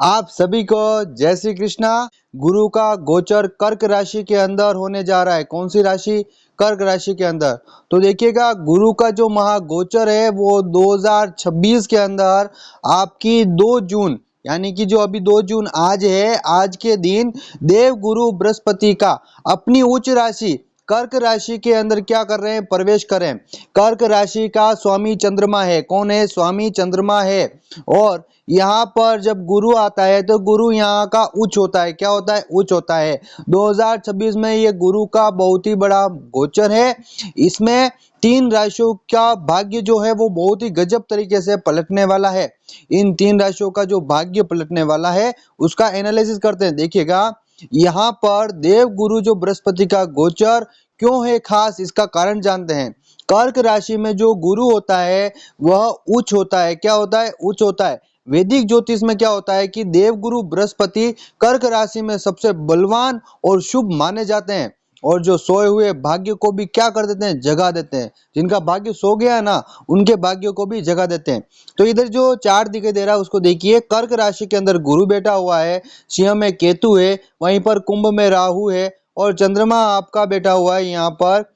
आप सभी को जय श्री कृष्णा। गुरु का गोचर कर्क राशि के अंदर होने जा रहा है। कौन सी राशि? कर्क राशि के अंदर। तो देखिएगा, गुरु का जो महागोचर है वो 2026 के अंदर आपकी 2 जून, यानी कि जो अभी 2 जून आज है, आज के दिन देव गुरु बृहस्पति का अपनी उच्च राशि कर्क राशि के अंदर क्या कर रहे हैं? प्रवेश करें। कर्क राशि का स्वामी चंद्रमा है। कौन है? स्वामी चंद्रमा है। और यहाँ पर जब गुरु आता है तो गुरु यहाँ का उच्च होता है। क्या होता है? उच्च होता है। 2026 में ये गुरु का बहुत ही बड़ा गोचर है। इसमें 3 राशियों का भाग्य जो है वो बहुत ही गजब तरीके से पलटने वाला है। इन 3 राशियों का जो भाग्य पलटने वाला है उसका एनालिसिस करते हैं। देखिएगा, यहाँ पर देव गुरु जो बृहस्पति का गोचर क्यों है खास, इसका कारण जानते हैं। कर्क राशि में जो गुरु होता है वह उच्च होता है। क्या होता है? उच्च होता है। वैदिक ज्योतिष में क्या होता है कि देवगुरु बृहस्पति कर्क राशि में सबसे बलवान और शुभ माने जाते हैं, और जो सोए हुए भाग्य को भी क्या कर देते हैं? जगा देते हैं। जिनका भाग्य सो गया है ना, उनके भाग्य को भी जगा देते हैं। तो इधर जो चार्ट दिखाई दे रहा है उसको देखिए। कर्क राशि के अंदर गुरु बैठा हुआ है, सिंह में केतु है, वहीं पर कुंभ में राहु है, और चंद्रमा आपका बैठा हुआ है यहाँ पर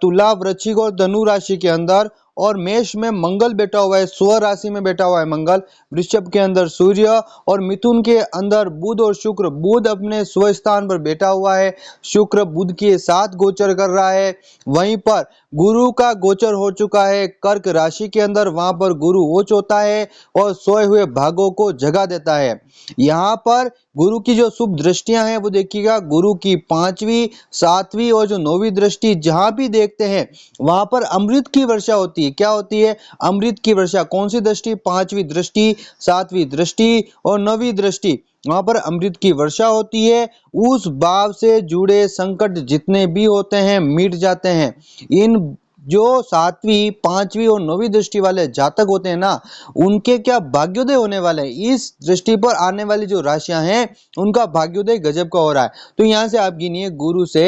तुला, वृश्चिक और धनु राशि के अंदर, और मेष में मंगल बैठा हुआ है, स्व राशि में बैठा हुआ है मंगल, वृषभ के अंदर सूर्य, और मिथुन के अंदर बुध और शुक्र। बुध अपने स्व स्थान पर बैठा हुआ है, शुक्र बुध के साथ गोचर कर रहा है। वहीं पर गुरु का गोचर हो चुका है कर्क राशि के अंदर, वहां पर गुरु उच्च होता है और सोए हुए भागों को जगा देता है। यहाँ पर गुरु की जो शुभ दृष्टियां हैं वो देखिएगा, गुरु की 5वीं, 7वीं और जो 9वीं दृष्टि जहां भी देखते हैं वहां पर अमृत की वर्षा होती है। क्या होती है? अमृत की वर्षा। कौन सी दृष्टि? 5वीं दृष्टि, 7वीं दृष्टि और 9वीं दृष्टि, वहां पर अमृत की वर्षा होती है। उस भाव से जुड़े संकट जितने भी होते हैं मिट जाते हैं। इन जो 7वीं, 5वीं और 9वीं दृष्टि वाले जातक होते हैं ना, उनके क्या भाग्योदय होने वाले हैं। इस दृष्टि पर आने वाली जो राशियां हैं उनका भाग्योदय गजब का हो रहा है। तो यहां से आप गिनिए, गुरु से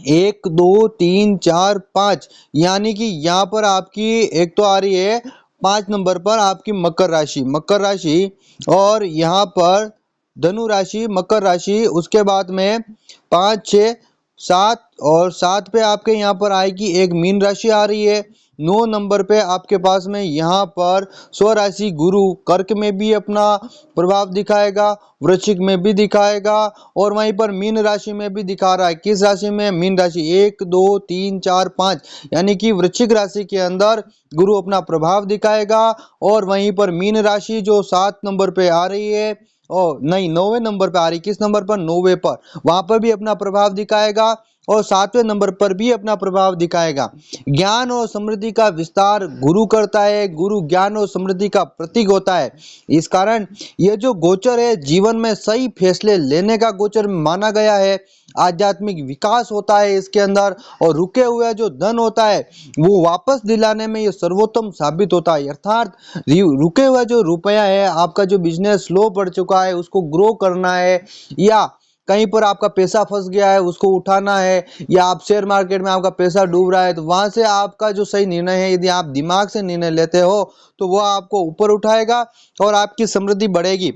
1 2 3 4 5, यानी कि यहाँ पर आपकी एक तो आ रही है 5 नंबर पर आपकी मकर राशि, मकर राशि, और यहाँ पर धनु राशि, मकर राशि, उसके बाद में 5 6 7, और 7 पे आपके यहाँ पर आएगी एक मीन राशि आ रही है। 9 नंबर पे आपके पास में यहाँ पर स्व राशि गुरु कर्क में भी अपना प्रभाव दिखाएगा, वृश्चिक में भी दिखाएगा, और वहीं पर मीन राशि में भी दिखा रहा है। किस राशि में? मीन राशि। 1 2 3 4 5, यानी कि वृश्चिक राशि के अंदर गुरु अपना प्रभाव दिखाएगा, और वहीं पर मीन राशि जो 7 नंबर पे आ रही है, और नहीं 9वें नंबर पे आ रही, किस नंबर पर? 9वें पर, वहां पर भी अपना प्रभाव दिखाएगा, और 7वें नंबर पर भी अपना प्रभाव दिखाएगा। ज्ञान और समृद्धि का विस्तार गुरु करता है। गुरु ज्ञान और समृद्धि का प्रतीक होता है। इस कारण यह जो गोचर है जीवन में सही फैसले लेने का गोचर माना गया है। आध्यात्मिक विकास होता है इसके अंदर, और रुके हुए जो धन होता है वो वापस दिलाने में ये सर्वोत्तम साबित होता है। अर्थात रुके हुआ जो रुपया है, आपका जो बिजनेस स्लो पड़ चुका है उसको ग्रो करना है, या कहीं पर आपका पैसा फंस गया है उसको उठाना है, या आप शेयर मार्केट में आपका पैसा डूब रहा है, तो वहां से आपका जो सही निर्णय है, यदि आप दिमाग से निर्णय लेते हो तो वह आपको ऊपर उठाएगा और आपकी समृद्धि बढ़ेगी।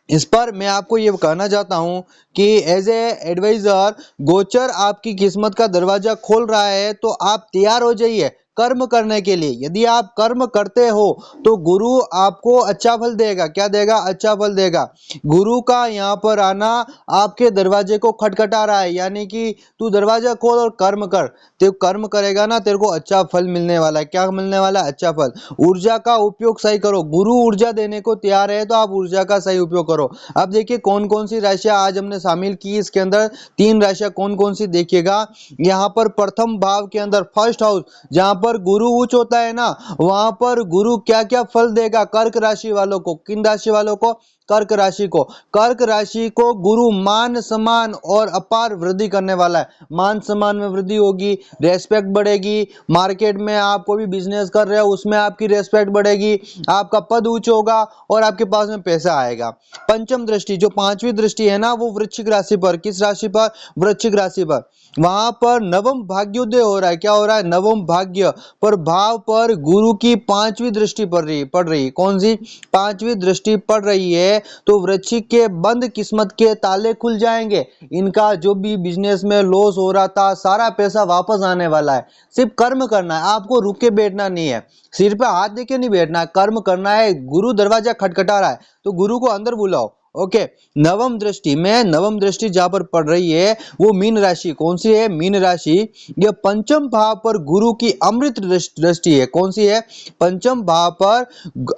इस पर मैं आपको ये कहना चाहता हूं कि एज ए एडवाइजर गोचर आपकी किस्मत का दरवाजा खोल रहा है, तो आप तैयार हो जाइए कर्म करने के लिए। यदि आप कर्म करते हो तो गुरु आपको अच्छा फल देगा। क्या देगा? अच्छा फल देगा। गुरु का यहाँ पर आना आपके दरवाजे को खटखटा रहा है, यानी कि तू दरवाजा खोल और कर्म कर। तो कर्म करेगा ना, तेरे को अच्छा फल मिलने वाला है। क्या मिलने वाला है? अच्छा फल। ऊर्जा का उपयोग सही करो। गुरु ऊर्जा देने को तैयार है, तो आप ऊर्जा का सही उपयोग करो। अब देखिए कौन कौन सी राशियां आज हमने शामिल की। इसके अंदर 3 राशियां कौन कौन सी देखिएगा। यहाँ पर प्रथम भाव के अंदर फर्स्ट हाउस, जहां पर गुरु उच्च होता है ना, वहां पर गुरु क्या क्या फल देगा कर्क राशि वालों को। किन राशि वालों को? कर्क राशि को। कर्क राशि को गुरु मान सम्मान और अपार वृद्धि करने वाला है। मान सम्मान में वृद्धि होगी, रेस्पेक्ट बढ़ेगी। मार्केट में आप कोई भी बिजनेस कर रहे हो उसमें आपकी रेस्पेक्ट बढ़ेगी, आपका पद ऊंच होगा और आपके पास में पैसा आएगा। पंचम दृष्टि, जो 5वीं दृष्टि है ना, वो वृश्चिक राशि पर। किस राशि पर? वृश्चिक राशि पर। वहां पर नवम भाग्योदय हो रहा है। क्या हो रहा है? नवम भाग्य पर भाव पर गुरु की 5वीं दृष्टि पड़ रही है। कौन सी? 5वीं दृष्टि पड़ रही है, तो वृश्चिक के बंद किस्मत के ताले खुल जाएंगे। इनका जो भी बिजनेस में लॉस हो रहा था सारा पैसा वापस आने वाला है। सिर्फ कर्म करना है, आपको रुक के बैठना नहीं है, सिर पे हाथ देके नहीं बैठना है, कर्म करना है। गुरु दरवाजा खटखटा रहा है तो गुरु को अंदर बुलाओ। ओके, नवम दृष्टि में, नवम दृष्टि जहां पर पड़ रही है वो मीन राशि, कौन सी है? मीन राशि। यह पंचम भाव पर गुरु की अमृत दृष्टि है। कौन सी है? पंचम भाव पर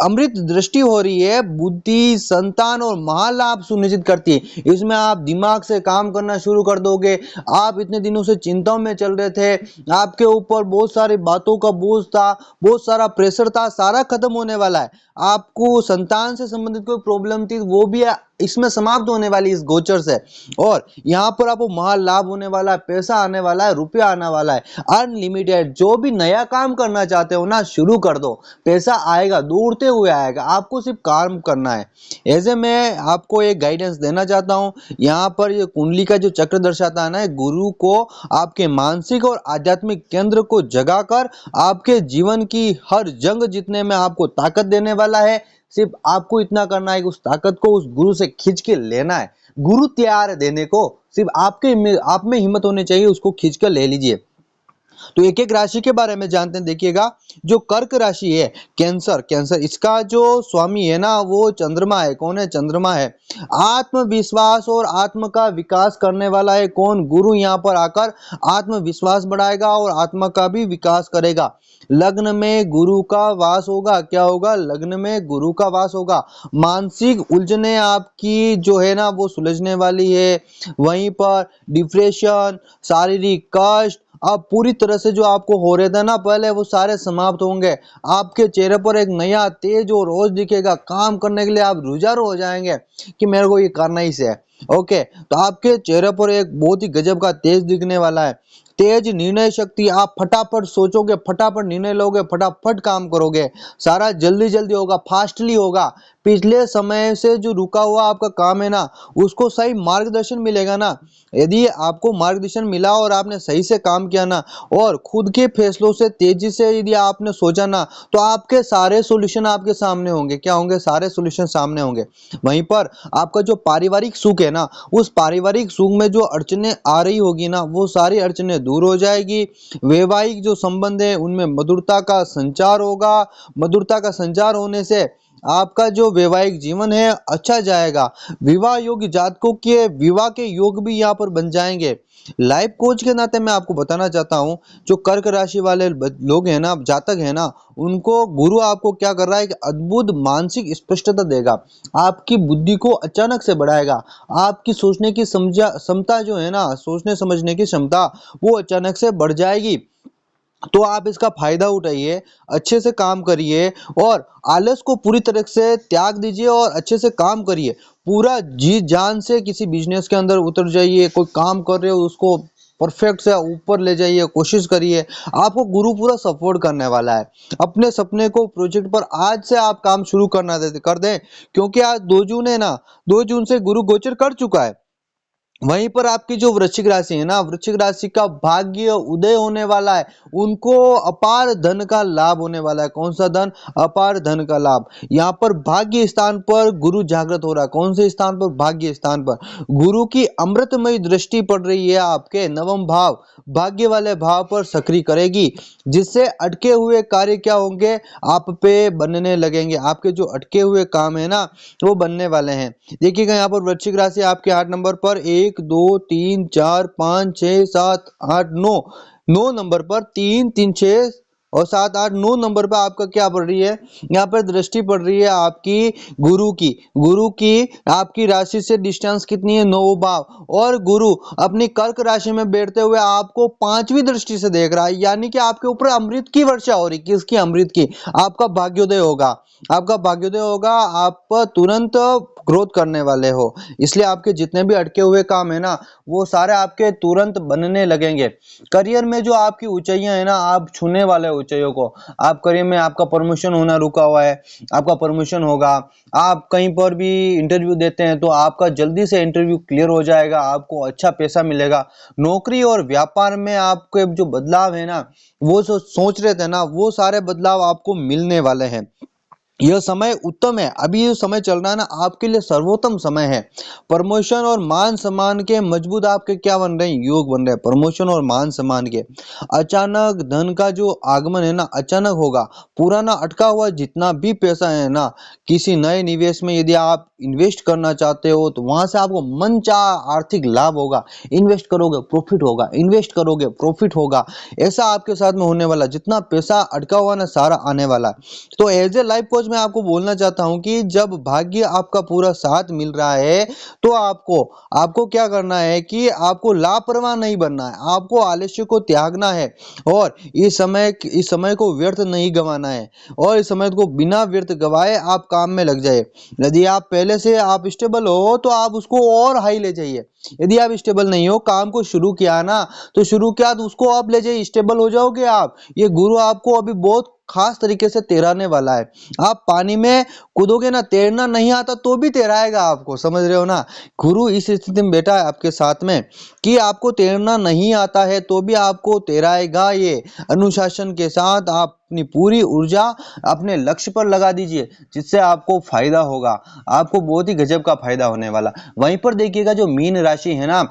अमृत दृष्टि हो रही है, बुद्धि, संतान और महालाभ सुनिश्चित करती है। इसमें आप दिमाग से काम करना शुरू कर दोगे। आप इतने दिनों से चिंताओं में चल रहे थे, आपके ऊपर बहुत सारी बातों का बोझ था, बहुत सारा प्रेशर था, सारा खत्म होने वाला है। आपको संतान से संबंधित कोई प्रॉब्लम थी वो भी इसमें समाप्त होने वाली इस गोचर से। और यहाँ पर आपको महान लाभ होने वाला है, पैसा आने वाला है, रुपया आने वाला है अनलिमिटेड। जो भी नया काम करना चाहते हो ना, शुरू कर दो, पैसा आएगा, दौड़ते हुए आएगा, आपको सिर्फ काम करना है। ऐसे मैं आपको एक गाइडेंस देना चाहता हूँ। यहाँ पर ये कुंडली का जो चक्र दर्शाता है ना, गुरु को आपके मानसिक और आध्यात्मिक केंद्र को जगाकर आपके जीवन की हर जंग जीतने में आपको ताकत देने वाला है। सिर्फ आपको इतना करना है कि उस ताकत को उस गुरु से खींच के लेना है। गुरु तैयार है देने को, सिर्फ आप में हिम्मत होनी चाहिए, उसको खींच कर ले लीजिए। तो एक एक राशि के बारे में जानते हैं। देखिएगा, जो कर्क राशि है, कैंसर, कैंसर इसका जो स्वामी है ना वो चंद्रमा है। कौन है? चंद्रमा है। आत्मविश्वास और आत्म का विकास करने वाला है। कौन? गुरु यहाँ पर आकर आत्मविश्वास बढ़ाएगा और आत्मा का भी विकास करेगा। लग्न में गुरु का वास होगा। क्या होगा? लग्न में गुरु का वास होगा। मानसिक उलझने आपकी जो है ना वो सुलझने वाली है। वहीं पर डिप्रेशन, शारीरिक कष्ट, अब पूरी तरह से जो आपको हो रहे थे ना पहले, वो सारे समाप्त होंगे। आपके चेहरे पर एक नया तेज और रोज दिखेगा। काम करने के लिए आप रुझारू हो जाएंगे कि मेरे को ये करना ही से है। ओके, तो आपके चेहरे पर एक बहुत ही गजब का तेज दिखने वाला है। तेज निर्णय शक्ति, आप फटाफट सोचोगे, फटाफट निर्णय लोगे, फटाफट काम करोगे, सारा जल्दी जल्दी होगा, फास्टली होगा। पिछले समय से जो रुका हुआ आपका काम है ना, उसको सही मार्गदर्शन मिलेगा ना। यदि आपको मार्गदर्शन मिला और आपने सही से काम किया ना, और खुद के फैसलों से तेजी से यदि आपने सोचा ना, तो आपके सारे सॉल्यूशन आपके सामने होंगे। क्या होंगे? सारे सॉल्यूशन सामने होंगे। वहीं पर आपका जो पारिवारिक सुख है ना, उस पारिवारिक सुख में जो अड़चने आ रही होगी ना, वो सारी अड़चने दूर हो जाएगी। वैवाहिक जो संबंध है उनमें मधुरता का संचार होगा। मधुरता का संचार होने से आपका जो वैवाहिक जीवन है अच्छा जाएगा। विवाह योग्य जातकों के विवाह के योग भी यहाँ पर बन जाएंगे। लाइफ कोच के नाते मैं आपको बताना चाहता हूँ, जो कर्क राशि वाले लोग हैं ना, जातक है ना, उनको गुरु आपको क्या कर रहा है कि अद्भुत मानसिक स्पष्टता देगा। आपकी बुद्धि को अचानक से बढ़ाएगा। आपकी सोचने की क्षमता जो है ना, सोचने समझने की क्षमता, वो अचानक से बढ़ जाएगी। तो आप इसका फायदा उठाइए, अच्छे से काम करिए और आलस को पूरी तरह से त्याग दीजिए और अच्छे से काम करिए। पूरा जी जान से किसी बिजनेस के अंदर उतर जाइए। कोई काम कर रहे हो उसको परफेक्ट से ऊपर ले जाइए, कोशिश करिए। आपको गुरु पूरा सपोर्ट करने वाला है। अपने सपने को प्रोजेक्ट पर आज से आप काम शुरू कर दें, क्योंकि आज 2 जून है ना, 2 जून से गुरु गोचर कर चुका है। वहीं पर आपकी जो वृश्चिक राशि है ना, वृश्चिक राशि का भाग्य उदय होने वाला है। उनको अपार धन का लाभ होने वाला है। कौन सा धन? अपार धन का लाभ। यहाँ पर भाग्य स्थान पर गुरु जागृत हो रहा है। कौन से स्थान पर? भाग्य स्थान पर। गुरु की अमृतमय दृष्टि पड़ रही है आपके नवम भाव, भाग्य वाले भाव पर सक्रिय करेगी, जिससे अटके हुए कार्य क्या होंगे? आप पे बनने लगेंगे। आपके जो अटके हुए काम है ना, वो बनने वाले हैं। देखिएगा, यहाँ पर वृश्चिक राशि आपके 8 नंबर पर 1 2 3 4 5 6 7 8 9 9 नंबर पर 3 3 6 और 7 8 9 नंबर पर आपका क्या पड़ रही है? यहाँ पर दृष्टि पड़ रही है आपकी गुरु की। गुरु की आपकी राशि से डिस्टेंस कितनी है? 9 भाव। और गुरु अपनी कर्क राशि में बैठते हुए आपको 5वीं दृष्टि से देख रहा है, यानी कि आपके ऊपर अमृत की वर्षा हो रही। किसकी? अमृत की। आपका भाग्योदय होगा। आपका भाग्योदय होगा। आप तुरंत ग्रोथ करने वाले हो, इसलिए आपके जितने भी अटके हुए काम है ना, वो सारे आपके तुरंत बनने लगेंगे। करियर में जो आपकी ऊंचाइयां है ना, आप छूने वाले ऊंचाइयों को। आप करियर में आपका प्रमोशन होना रुका हुआ है, आपका प्रमोशन होगा। आप कहीं पर भी इंटरव्यू देते हैं तो आपका जल्दी से इंटरव्यू क्लियर हो जाएगा, आपको अच्छा पैसा मिलेगा। नौकरी और व्यापार में आपके जो बदलाव है ना, वो जो सोच रहे थे ना, वो सारे बदलाव आपको मिलने वाले हैं। यह समय उत्तम है। अभी ये समय चल रहा है ना, आपके लिए सर्वोत्तम समय है। प्रमोशन और मान सम्मान के मजबूत आपके क्या बन रहे हैं, योग बन रहे हैं, प्रमोशन और मान सम्मान के। अचानक धन का जो आगमन है ना, अचानक होगा। पुराना अटका हुआ जितना भी पैसा है ना, किसी नए निवेश में यदि आप इन्वेस्ट करना चाहते हो तो वहां से आपको मनचाहा आर्थिक लाभ होगा। इन्वेस्ट करोगे प्रॉफिट होगा, इन्वेस्ट करोगे प्रॉफिट होगा। ऐसा आपके साथ में होने वाला, जितना पैसा अटका हुआ ना सारा आने वाला है। तो एज ए लाइफ कोच मैं आपको बोलना चाहता हूं कि जब भाग्य आपका पूरा साथ मिल रहा है तो आपको आपको क्या करना है कि आपको लापरवाह नहीं बनना है, आपको आलस्य को त्यागना है और इस समय को व्यर्थ नहीं गंवाना है। और इस समय को बिना व्यर्थ गवाए आप काम में लग जाए। यदि आप पहले से आप स्टेबल हो तो आप उसको और हाई ले जाइए। यदि आप स्टेबल नहीं हो, काम को शुरू किया ना तो शुरू किया तो उसको आप ले जाइए, स्टेबल हो जाओगे आप। ये गुरु आपको अभी बहुत खास तरीके से तैराने वाला है। आप पानी में कूदोगे ना, तैरना नहीं आता तो भी तैराएगा आपको, समझ रहे हो ना। गुरु इस स्थिति में बैठा है आपके साथ में कि आपको तैरना नहीं आता है तो भी आपको तैराएगा। ये अनुशासन के साथ आप अपनी पूरी ऊर्जा अपने लक्ष्य पर लगा दीजिए, जिससे आपको फायदा होगा, आपको बहुत ही गजब का फायदा होने वाला। वहीं पर देखिएगा जो मीन राशि है ना,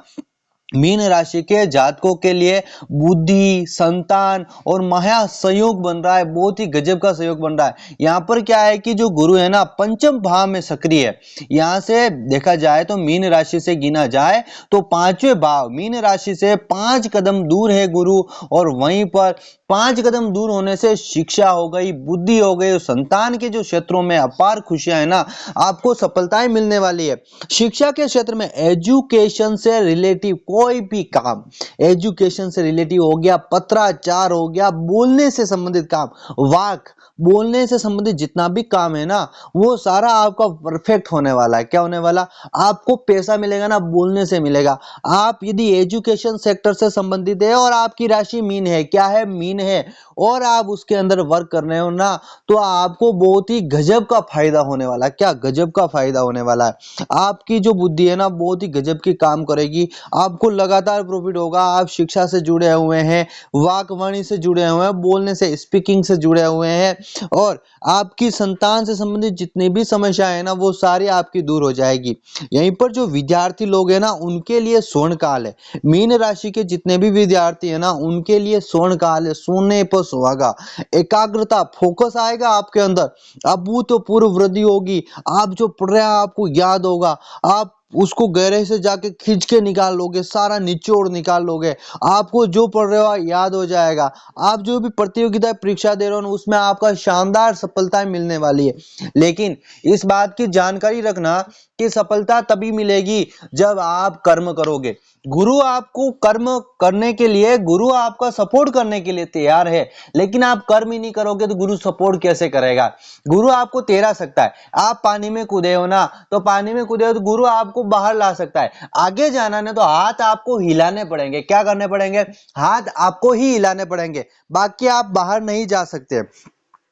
मीन राशि के जातकों के लिए बुद्धि, संतान और महा संयोग बन रहा है, बहुत ही गजब का संयोग बन रहा है। यहाँ पर क्या है कि जो गुरु है ना पंचम भाव में सक्रिय है। यहाँ से देखा जाए तो मीन राशि से गिना जाए तो पांचवें भाव, मीन राशि से 5 कदम दूर है गुरु। और वहीं पर 5 कदम दूर होने से शिक्षा हो गई, बुद्धि हो गई, संतान के जो क्षेत्रों में अपार खुशियां है ना, आपको सफलताएं मिलने वाली है। शिक्षा के क्षेत्र में एजुकेशन से रिलेटिव कोई भी काम, एजुकेशन से रिलेटिव हो गया, पत्राचार हो गया, बोलने से संबंधित काम, वाक बोलने से संबंधित जितना भी काम है ना, वो सारा आपका परफेक्ट होने वाला है। क्या होने वाला, आपको पैसा मिलेगा ना बोलने से मिलेगा। आप यदि एजुकेशन सेक्टर से संबंधित है और आपकी राशि मीन है, क्या है, मीन है, और आप उसके अंदर वर्क कर रहे हो ना, तो आपको बहुत ही गजब का फायदा होने वाला है। क्या गजब का फायदा होने वाला है। आपकी जो बुद्धि है ना बहुत ही गजब की काम करेगी, आपको लगातार प्रॉफिट होगा। आप शिक्षा से जुड़े हुए हैं, वाकवाणी से जुड़े हुए हैं, बोलने से, स्पीकिंग से जुड़े हुए हैं, और आपकी संतान से संबंधित जितनी भी समस्याएं है ना वो सारी आपकी दूर हो जाएगी। यहीं पर जो विद्यार्थी लोग हैं ना उनके लिए स्वर्ण काल है। मीन राशि के जितने भी विद्यार्थी है ना उनके लिए स्वर्ण काल है, सोने पर सुहागा। एकाग्रता, फोकस आएगा आपके अंदर, अभूतपूर्व वृद्धि होगी। आप जो पढ़ रहे हैं आपको याद होगा, आप उसको गहरे से जाके खींच के निकाल लोगे, सारा निचोड़ निकाल लोगे, आपको जो पढ़ रहे हो याद हो जाएगा। आप जो भी प्रतियोगिता परीक्षा दे रहे हो उसमें आपका शानदार सफलता मिलने वाली है। लेकिन इस बात की जानकारी रखना कि सफलता तभी मिलेगी जब आप कर्म करोगे। गुरु आपको कर्म करने के लिए, गुरु आपका सपोर्ट करने के लिए तैयार है, लेकिन आप कर्म ही नहीं करोगे तो गुरु सपोर्ट कैसे करेगा। गुरु आपको तैरा सकता है, आप पानी में कूदे हो ना, तो पानी में कूदे हो तो गुरु आपको बाहर ला सकता है। आगे जाना ना तो हाथ आपको हिलाने पड़ेंगे। क्या करने पड़ेंगे, हाथ आपको ही हिलाने पड़ेंगे, बाकी आप बाहर नहीं जा सकते।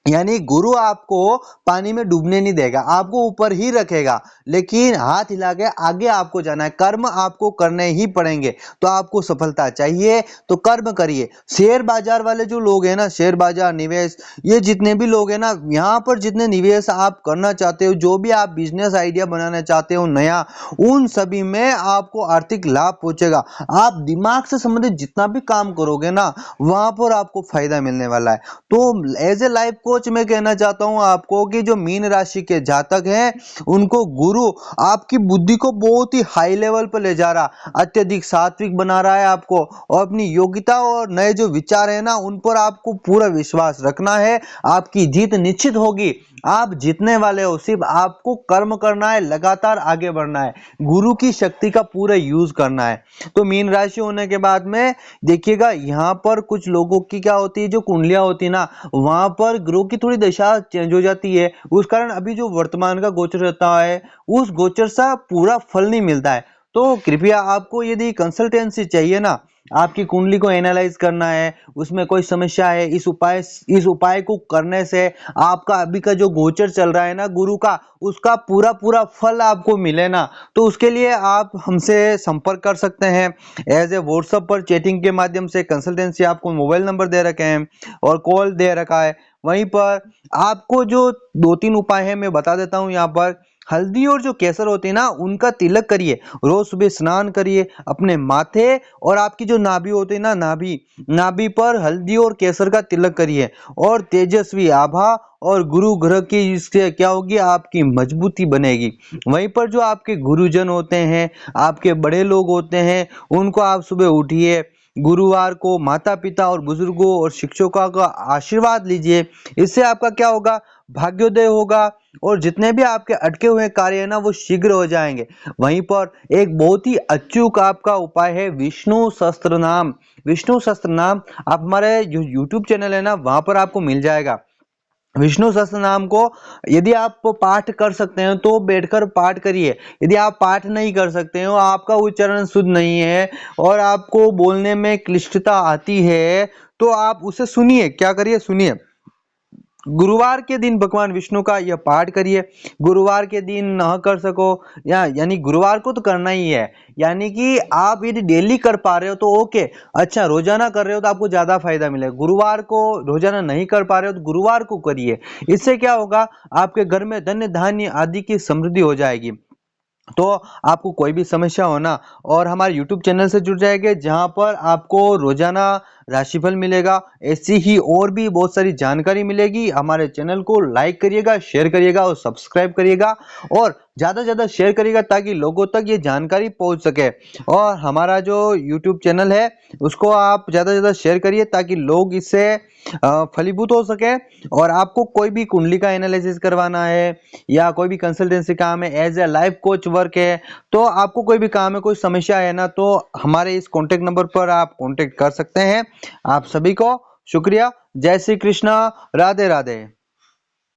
यानी गुरु आपको पानी में डूबने नहीं देगा, आपको ऊपर ही रखेगा, लेकिन हाथ हिला के आगे आपको जाना है। कर्म आपको करने ही पड़ेंगे। तो आपको सफलता चाहिए तो कर्म करिए। शेयर बाजार वाले जो लोग हैं ना, शेयर बाजार, निवेश, ये जितने भी लोग हैं ना, यहाँ पर जितने निवेश आप करना चाहते हो, जो भी आप बिजनेस आइडिया बनाना चाहते हो नया, उन सभी में आपको आर्थिक लाभ पहुंचेगा। आप दिमाग से संबंधित जितना भी काम करोगे ना वहां पर आपको फायदा मिलने वाला है। तो एज ए लाइफ कोच मैं कहना चाहता हूं आपको कि जो मीन राशि के जातक हैं उनको गुरु आपकी बुद्धि को बहुत ही हाई लेवल पर ले जा रहा, अत्यधिक सात्विक बना रहा है आपको, और अपनी योग्यता और नए जो विचार है ना उन पर आपको पूरा विश्वास रखना है। आपकी जीत निश्चित होगी, आप जीतने वाले हो। सिर्फ आपको कर्म करना है, लगातार आगे बढ़ना है, गुरु की शक्ति का पूरा यूज करना है। तो मीन राशि होने के बाद में देखिएगा यहाँ पर कुछ लोगों की क्या होती है, जो कुंडलियां होती है ना वहां पर ग्रह की थोड़ी दशा चेंज हो जाती है। उस कारण अभी जो वर्तमान का गोचर रहता है उस गोचर सा पूरा फल नहीं मिलता है। तो कृपया आपको यदि कंसल्टेंसी चाहिए ना, आपकी कुंडली को एनालाइज करना है, उसमें कोई समस्या है, इस उपाय को करने से आपका अभी का जो गोचर चल रहा है ना गुरु का, उसका पूरा पूरा फल आपको मिले ना, तो उसके लिए आप हमसे संपर्क कर सकते हैं। एज ए व्हाट्सएप पर चैटिंग के माध्यम से कंसल्टेंसी, आपको मोबाइल नंबर दे रखे हैं और कॉल दे रखा है, वहीं पर आपको जो 2-3 उपाय है मैं बता देता हूँ यहाँ पर। हल्दी और जो केसर होते हैं ना उनका तिलक करिए, रोज सुबह स्नान करिए अपने माथे और आपकी जो नाभि होती है ना नाभि नाभि पर हल्दी और केसर का तिलक करिए और तेजस्वी आभा और गुरु ग्रह की इससे क्या होगी आपकी मजबूती बनेगी। वहीं पर जो आपके गुरुजन होते हैं, आपके बड़े लोग होते हैं, उनको आप सुबह उठिए, गुरुवार को माता पिता और बुजुर्गों और शिक्षकों का आशीर्वाद लीजिए। इससे आपका क्या होगा, भाग्योदय होगा और जितने भी आपके अटके हुए कार्य है ना वो शीघ्र हो जाएंगे। वहीं पर एक बहुत ही अचूक आपका उपाय है विष्णु सहस्त्र नाम। विष्णु सहस्त्र नाम आप हमारे जो यूट्यूब चैनल है ना वहां पर आपको मिल जाएगा। विष्णु सहस्त्र नाम को यदि आप पाठ कर सकते हैं तो बैठकर पाठ करिए। यदि आप पाठ नहीं कर सकते हो, आपका उच्चारण शुद्ध नहीं है और आपको बोलने में क्लिष्टता आती है, तो आप उसे सुनिए। क्या करिए, सुनिए। गुरुवार के दिन भगवान विष्णु का यह पाठ करिए। गुरुवार के दिन न कर सको या यानी गुरुवार को तो करना ही है, यानी कि आप यदि डेली कर पा रहे हो तो ओके, अच्छा रोजाना कर रहे हो तो आपको ज्यादा फायदा मिलेगा। गुरुवार को रोजाना नहीं कर पा रहे हो तो गुरुवार को करिए। इससे क्या होगा, आपके घर में धन्य धान्य आदि की समृद्धि हो जाएगी। तो आपको कोई भी समस्या हो ना और हमारे YouTube चैनल से जुड़ जाएंगे जहां पर आपको रोजाना राशिफल मिलेगा। ऐसी ही और भी बहुत सारी जानकारी मिलेगी। हमारे चैनल को लाइक करिएगा, शेयर करिएगा और सब्सक्राइब करिएगा और ज्यादा से ज्यादा शेयर करिएगा ताकि लोगों तक ये जानकारी पहुंच सके। और हमारा जो YouTube चैनल है उसको आप ज्यादा से ज्यादा शेयर करिए ताकि लोग इससे फलीभूत हो सके। और आपको कोई भी कुंडली का एनालिसिस करवाना है या कोई भी कंसल्टेंसी काम है, as a life coach work है, तो आपको कोई भी काम है, कोई समस्या है ना, तो हमारे इस कॉन्टेक्ट नंबर पर आप कॉन्टेक्ट कर सकते हैं। आप सभी को शुक्रिया। जय श्री कृष्णा। राधे राधे।